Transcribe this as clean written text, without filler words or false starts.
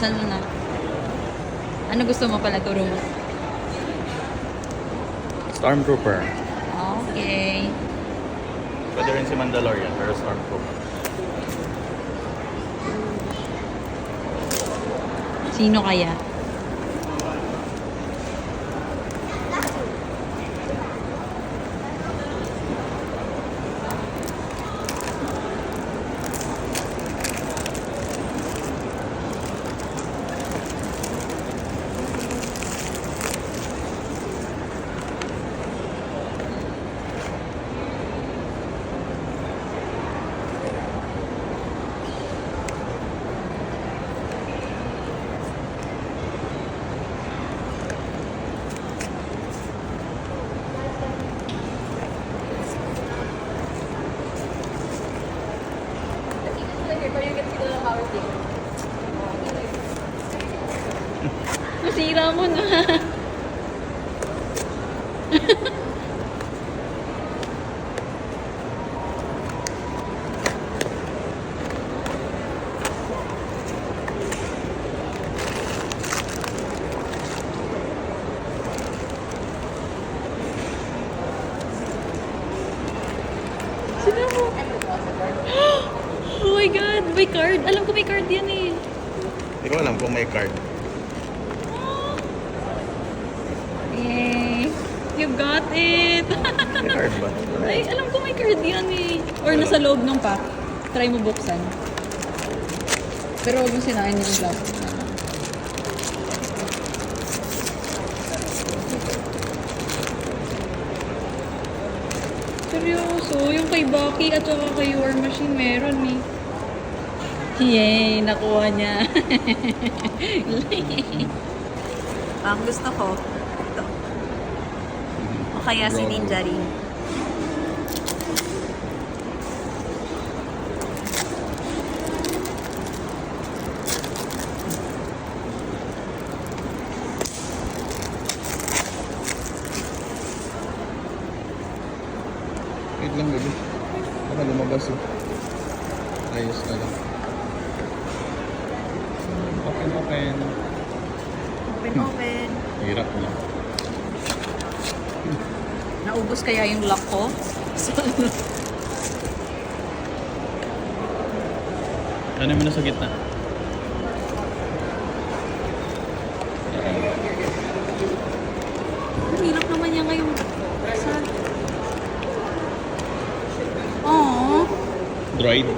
Buksan mo na. Ano gusto mo pala turo mo? Stormtrooper. Okay. Pwede rin si Mandalorian, pero Stormtrooper. Sino kaya? Masira mo na. Sino mo? Oh my God! May card! Alam ko may card yan eh. Hindi ko alam kung may card. Yay! You got it! May card ba? Ay, alam ko may card yan eh. Or nasa loob ng pack. Try mo buksan. Pero huwag mo sinain yung glove. Seryoso, yung kay Bucky at saka kay War Machine meron eh. Yay! Nakuha niya. Ang gusto ko, ito. O kaya si Ninja rin. Wait lang, baby. Baka lumabas eh. Ayos na lang. Open. Open. Hirap na. Naubos kaya yung lock ko? Ano mo na sa gitna? Hirap naman niya ngayon. Aww. Droid.